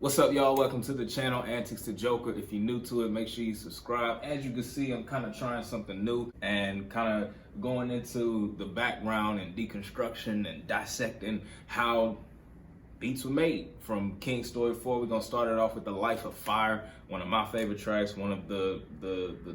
What's up, y'all? Welcome to the channel, ANTiX the Joker. If you're new to it, make sure you subscribe. As you can see, I'm kind of trying something new and kind of going into the background and deconstruction and dissecting how beats were made from KiNGz Story 4. We're gonna start it off with The Life of Fire, one of my favorite tracks, one of the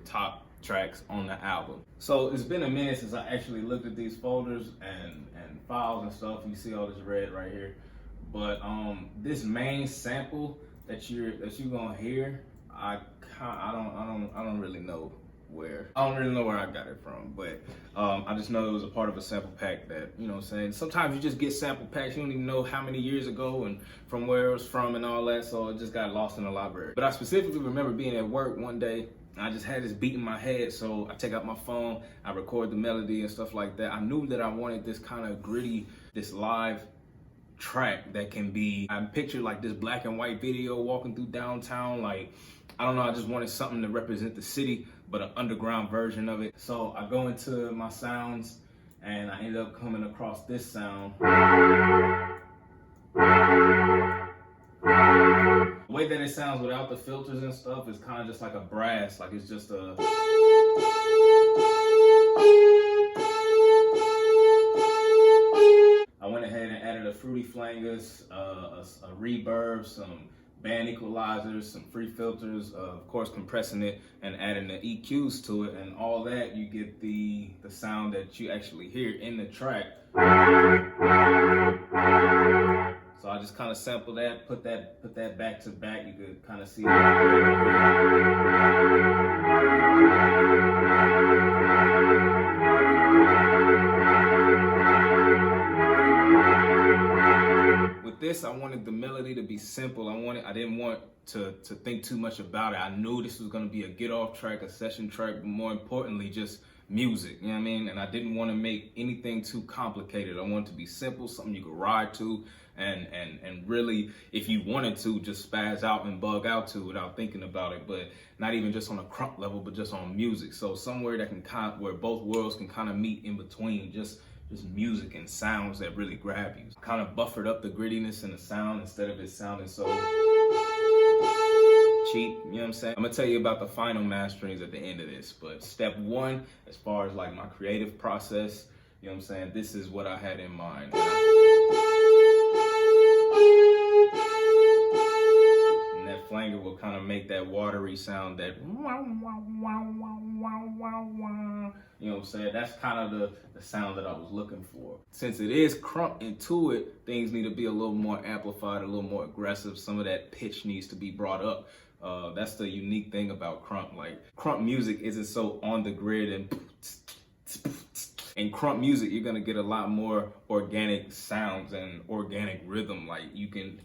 top tracks on the album. So it's been a minute since I actually looked at these folders and files and stuff. You see all this red right here. But this main sample that you're gonna hear, I don't really know where I got it from, but I just know it was a part of a sample pack that, you know what I'm saying, sometimes you just get sample packs, you don't even know how many years ago and from where it was from and all that, so it just got lost in the library. But I specifically remember being at work one day, I just had this beat in my head, so I take out my phone, I record the melody and stuff like that. I knew that I wanted this kind of gritty, this live track that can be, I pictured like this black and white video walking through downtown, like, I don't know, I just wanted something to represent the city, but an underground version of it. So I go into my sounds and I ended up coming across this sound. The way that it sounds without the filters and stuff is kind of just like a brass, like it's just a... I went ahead and added a fruity flangers, a reverb, some band equalizers, some free filters, of course compressing it and adding the EQs to it, and all that, you get the sound that you actually hear in the track. So I just kind of sample that, put that back to back. You could kind of see this, I wanted the melody to be simple. I didn't want to think too much about it. I knew this was gonna be a get off track, a session track, but more importantly, just music, you know what I mean? And I didn't want to make anything too complicated. I wanted it to be simple, something you could ride to, and really, if you wanted to, just spaz out and bug out to without thinking about it, but not even just on a Krump level, but just on music. So somewhere that can where both worlds can kind of meet in between, just music and sounds that really grab you. Kind of buffered up the grittiness in the sound instead of it sounding so cheap, you know what I'm saying? I'm gonna tell you about the final masterings at the end of this, but step one, as far as like my creative process, you know what I'm saying, this is what I had in mind. And that flanger will kind of make that watery sound, that you know what I'm saying? That's kind of the sound that I was looking for. Since it is Krump into it, things need to be a little more amplified, a little more aggressive. Some of that pitch needs to be brought up. That's the unique thing about Krump. Like, Krump music isn't so on the grid and in Krump music, you're gonna get a lot more organic sounds and organic rhythm. Like, you can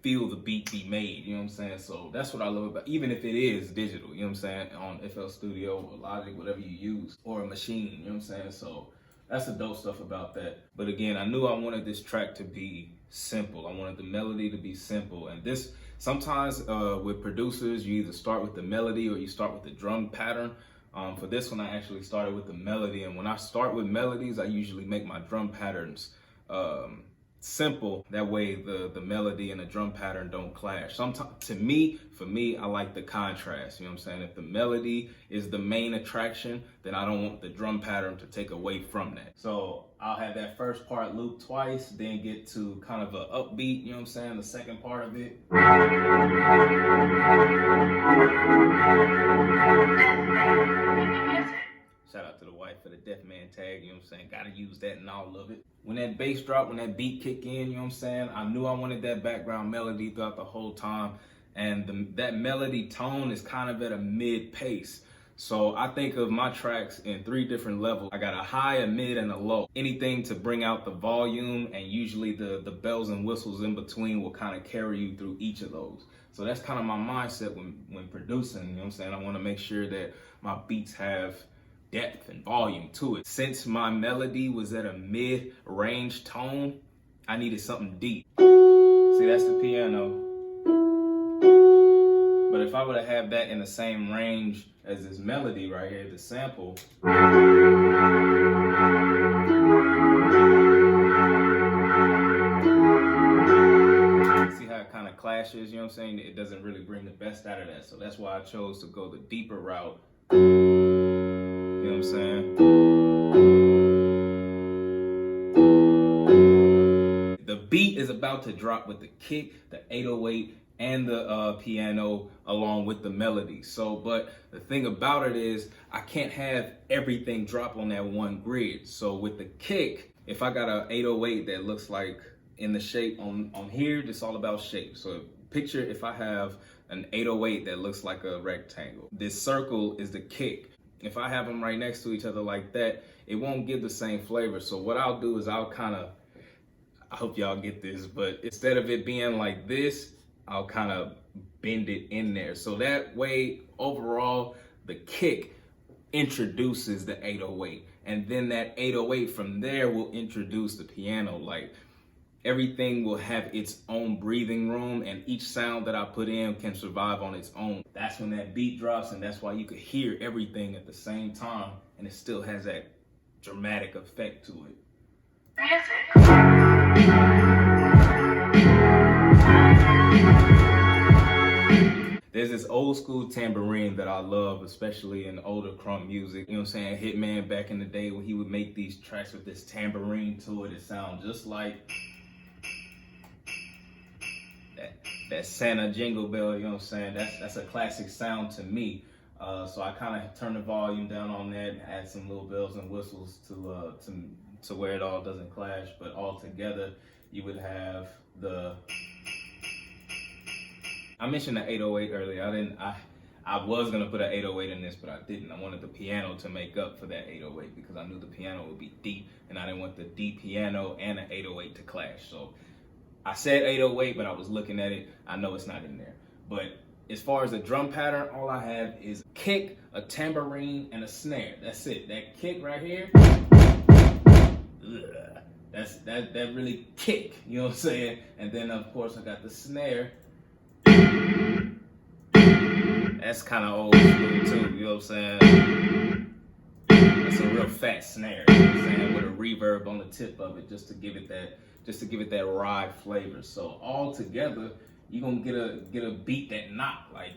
feel the beat be made, you know what I'm saying? So that's what I love about, even if it is digital, you know what I'm saying, on FL Studio or Logic, whatever you use, or a machine, you know what I'm saying? So that's the dope stuff about that. But again, I knew I wanted this track to be simple. I wanted the melody to be simple. And this, sometimes with producers, you either start with the melody or you start with the drum pattern. For this one, I actually started with the melody. And when I start with melodies, I usually make my drum patterns simple, that way the melody and the drum pattern don't clash. Sometimes, for me, I like the contrast, you know what I'm saying? If the melody is the main attraction, then I don't want the drum pattern to take away from that. So I'll have that first part loop twice, then get to kind of an upbeat, you know what I'm saying, the second part of it. Shout out to the wife for the DeathMan tag, you know what I'm saying? Gotta use that in all of it. When that bass drop, when that beat kick in, you know what I'm saying? I knew I wanted that background melody throughout the whole time. And that melody tone is kind of at a mid pace. So I think of my tracks in 3 different levels. I got a high, a mid, and a low. Anything to bring out the volume, and usually the bells and whistles in between will kind of carry you through each of those. So that's kind of my mindset when producing, you know what I'm saying? I want to make sure that my beats have depth and volume to it. Since my melody was at a mid-range tone, I needed something deep. See, that's the piano. But if I would have had that in the same range as this melody right here, the sample, clashes, you know what I'm saying, it doesn't really bring the best out of that. So that's why I chose to go the deeper route. You know what I'm saying? The beat is about to drop with the kick, the 808, and the piano along with the melody. So, but the thing about it is I can't have everything drop on that one grid. So with the kick, if I got a 808 that looks like in the shape on here, it's all about shape. So picture if I have an 808 that looks like a rectangle. This circle is the kick. If I have them right next to each other like that, it won't give the same flavor. So what I'll do is I'll kind of, I hope y'all get this, but instead of it being like this, I'll kind of bend it in there. So that way, overall, the kick introduces the 808. And then that 808 from there will introduce the piano. Like, everything will have its own breathing room, and each sound that I put in can survive on its own. That's when that beat drops, and that's why you could hear everything at the same time, and it still has that dramatic effect to it. There's this old school tambourine that I love, especially in older Krump music. You know what I'm saying? Hitman back in the day when he would make these tracks with this tambourine to it, it sounds just like that Santa jingle bell, you know what I'm saying? That's a classic sound to me. So I kind of turn the volume down on that and add some little bells and whistles to where it all doesn't clash. But all together, you would have the. I mentioned the 808 earlier. I was gonna put an 808 in this, but I didn't. I wanted the piano to make up for that 808 because I knew the piano would be deep, and I didn't want the deep piano and the 808 to clash. So I said 808, but I was looking at it. I know it's not in there. But as far as the drum pattern, all I have is a kick, a tambourine, and a snare. That's it. That kick right here, that really kick, you know what I'm saying? And then of course I got the snare. That's kind of old school too, you know what I'm saying? That's a real fat snare, you know what I'm saying? With a reverb on the tip of it, just to give it that ride flavor. So all together, you're gonna get a beat that knock like.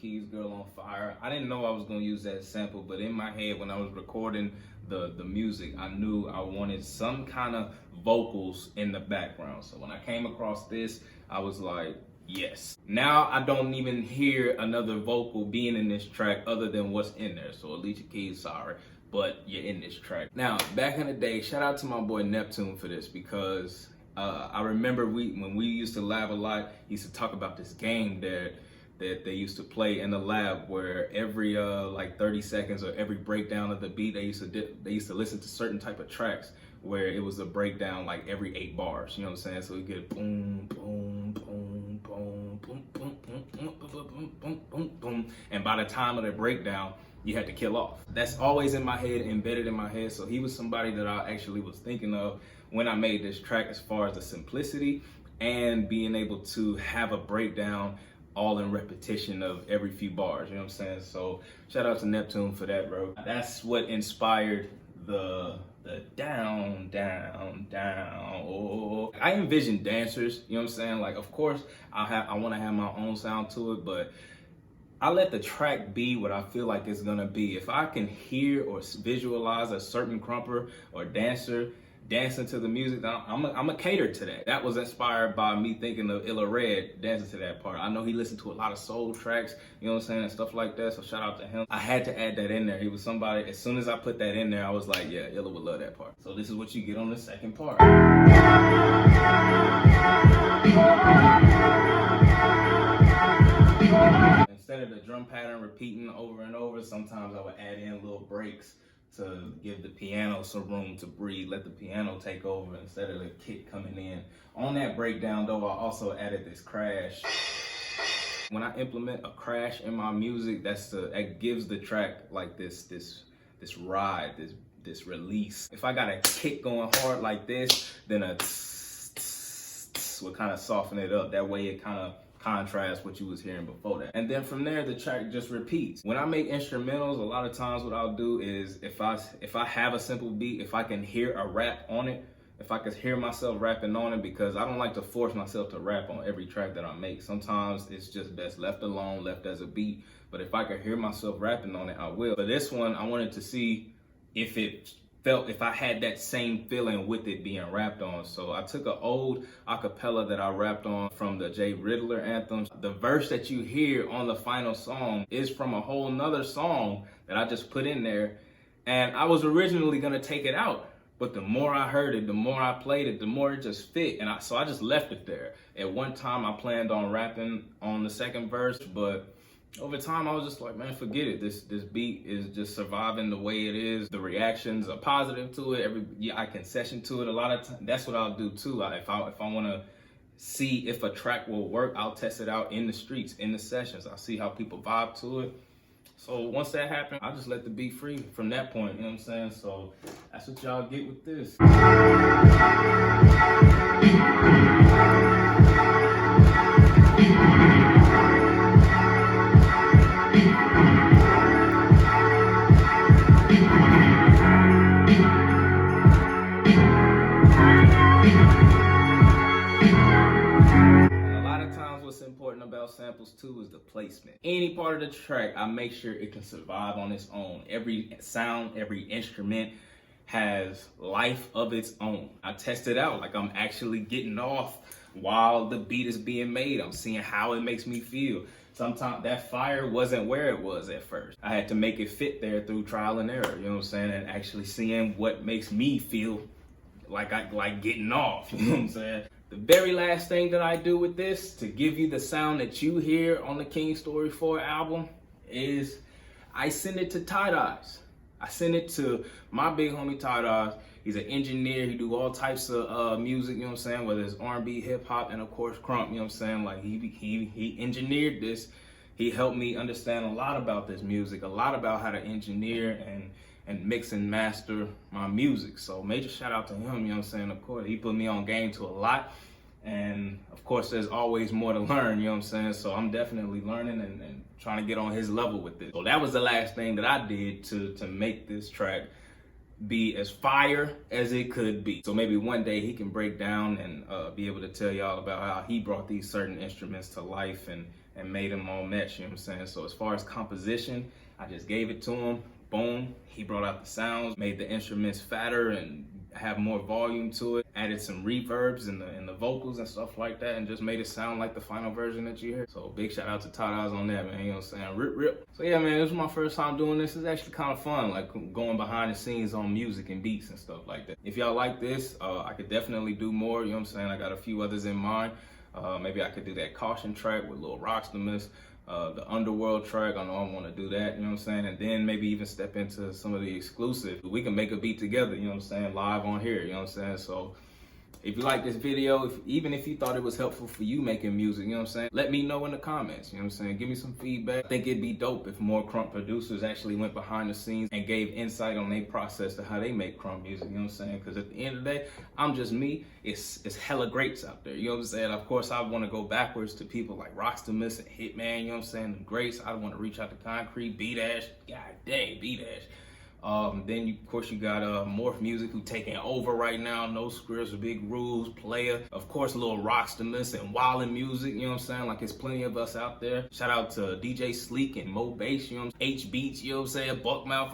KiNGz Girl on Fire. I didn't know I was gonna use that sample, but in my head when I was recording the music, I knew I wanted some kind of vocals in the background. So when I came across this, I was like, yes. Now I don't even hear another vocal being in this track other than what's in there. So Alicia Keys, sorry, but you're in this track. Now, back in the day, shout out to my boy Neptune for this, because I remember when we used to lab a lot, he used to talk about this game that they used to play in the lab, where every like 30 seconds or every breakdown of the beat, they used to listen to certain type of tracks where it was a breakdown like every 8 bars, you know what I'm saying? So we get boom, boom, boom, boom, boom, boom, boom, boom, boom, boom, boom, boom, and by the time of the breakdown, you had to kill off. That's always in my head, embedded in my head. So he was somebody that I actually was thinking of when I made this track, as far as the simplicity and being able to have a breakdown all in repetition of every few bars, you know what I'm saying? So shout out to Neptune for that, bro. That's what inspired the down, down, down. Oh. I envision dancers, you know what I'm saying? Like, of course, I want to have my own sound to it, but I let the track be what I feel like it's gonna be. If I can hear or visualize a certain crumper or dancer dancing to the music, I'm a cater to that. That was inspired by me thinking of Illa Red dancing to that part. I know he listened to a lot of soul tracks, you know what I'm saying, and stuff like that, so shout out to him. I had to add that in there. He was somebody, as soon as I put that in there, I was like, yeah, Illa would love that part. So this is what you get on the second part. Instead of the drum pattern repeating over and over, sometimes I would add in little breaks to give the piano some room to breathe, let the piano take over instead of the kick coming in. On that breakdown though, I also added this crash. When I implement a crash in my music, that gives the track like this ride, this release. If I got a kick going hard like this, then a will kind of soften it up. That way it kind of contrast what you was hearing before that. And then from there, the track just repeats. When I make instrumentals, a lot of times what I'll do is if I have a simple beat, if I can hear a rap on it, if I could hear myself rapping on it, because I don't like to force myself to rap on every track that I make. Sometimes it's just best left alone, left as a beat. But if I could hear myself rapping on it, I will. But this one, I wanted to see if I had that same feeling with it being rapped on. So I took an old acapella that I rapped on from the Jay Riddler anthems. The verse that you hear on the final song is from a whole nother song that I just put in there. And I was originally gonna take it out, but the more I heard it, the more I played it, the more it just fit. And so I just left it there. At one time I planned on rapping on the second verse, but over time, I was just like, man, forget it. This beat is just surviving the way it is. The reactions are positive to it. I can session to it a lot of times. That's what I'll do too. If I want to see if a track will work, I'll test it out in the streets, in the sessions. I'll see how people vibe to it. So once that happens, I just let the beat free from that point. You know what I'm saying? So that's what y'all get with this. About samples too is the placement. Any part of the track, I make sure it can survive on its own. Every sound, every instrument has life of its own. I test it out, like I'm actually getting off while the beat is being made. I'm seeing how it makes me feel. Sometimes that fire wasn't where it was at first. I had to make it fit there through trial and error, you know what I'm saying? And actually seeing what makes me feel like I like getting off, you know what I'm saying? The very last thing that I do with this to give you the sound that you hear on the KiNGz Story 4 album is I send it to TIGHTEYEX. I send it to my big homie TIGHTEYEX. He's an engineer. He do all types of music, you know what I'm saying? Whether it's R&B, hip hop, and of course Krump, you know what I'm saying? Like he engineered this. He helped me understand a lot about this music, a lot about how to engineer and mix and master my music. So major shout out to him, you know what I'm saying? Of course, he put me on game to a lot. And of course, there's always more to learn, you know what I'm saying? So I'm definitely learning and trying to get on his level with this. So that was the last thing that I did to make this track be as fire as it could be. So maybe one day he can break down and be able to tell y'all about how he brought these certain instruments to life and made them all mesh, you know what I'm saying? So as far as composition, I just gave it to him. Boom, he brought out the sounds, made the instruments fatter and have more volume to it, added some reverbs in the vocals and stuff like that, and just made it sound like the final version that you hear. So big shout out to TIGHTEYEX on that, man, you know what I'm saying? Rip. So yeah, man, this was my first time doing this. It's actually kind of fun, like going behind the scenes on music and beats and stuff like that. If y'all like this, I could definitely do more, you know what I'm saying? I got a few others in mind. Maybe I could do that Caution track with Lil Rockstamist. The Underworld track, I know I want to do that, you know what I'm saying? And then maybe even step into some of the exclusive. We can make a beat together, you know what I'm saying, live on here, you know what I'm saying? So if you like this video, even if you thought it was helpful for you making music, you know what I'm saying, let me know in the comments, you know what I'm saying? Give me some feedback. I think it'd be dope if more Krump producers actually went behind the scenes and gave insight on their process to how they make Krump music, you know what I'm saying? Because at the end of the day, I'm just me. It's hella greats out there, you know what I'm saying? Of course, I want to go backwards to people like Rockstamist and Hitman, you know what I'm saying? The greats. I want to reach out to Concrete, B-Dash, god dang, B-Dash. Then of course you got Morph Music, who taking over right now. No Scripts, Big Rules, Player. Of course, Lil Rockstamist and Wildin' Music, you know what I'm saying? Like, there's plenty of us out there. Shout out to DJ Sleek and Mo Bass, you know what I'm saying? H Beats, you know what I'm saying? Buckmouth.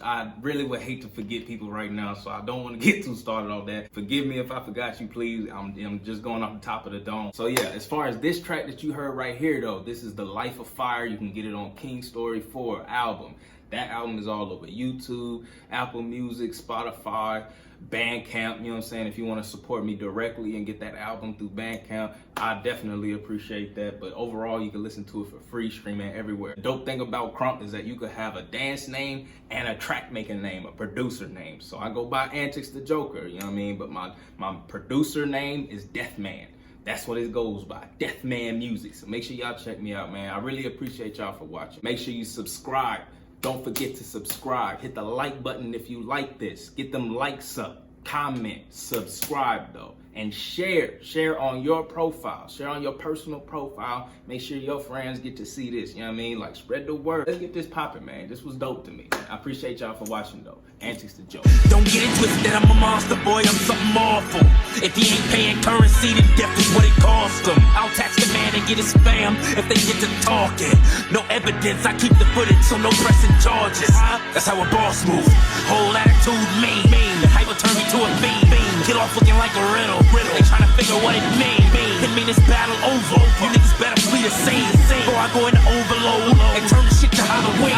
I really would hate to forget people right now, so I don't want to get too started on that. Forgive me if I forgot you, please. I'm just going off the top of the dome. So yeah, as far as this track that you heard right here though, this is The Life of Fire. You can get it on KiNGz Story 4 album. That album is all over YouTube, Apple Music, Spotify, Bandcamp, you know what I'm saying? If you want to support me directly and get that album through Bandcamp, I definitely appreciate that. But overall, you can listen to it for free, streaming everywhere. The dope thing about Krump is that you could have a dance name and a track making name, a producer name. So I go by ANTiX the Joker, you know what I mean? But my producer name is DeathMan. That's what it goes by, DeathMan Music. So make sure y'all check me out, man. I really appreciate y'all for watching. Make sure you subscribe. Don't forget to subscribe. Hit the like button if you like this. Get them likes up. Comment. Subscribe though. and share on your profile, share on your personal profile. Make sure your friends get to see this, you know what I mean? Like, spread the word. Let's get this popping, man. This was dope to me. I appreciate y'all for watching though. ANTiX the Joker. Don't get it twisted, I'm a monster boy, I'm something awful. If he ain't paying currency, then death is what it costs him. I'll tax the man and get his spam if they get to talking. No evidence, I keep the footage, so no pressing charges. That's how a boss moves. Whole attitude mean. The hype will turn me to a fiend. Get off looking like a riddle. They tryna figure what it mean. It mean this battle over. You niggas better flee the scene before I go into overload and turn the shit to Halloween.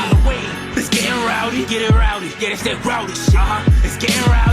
It's getting rowdy, get it rowdy. Yeah, it's that rowdy shit. It's getting rowdy.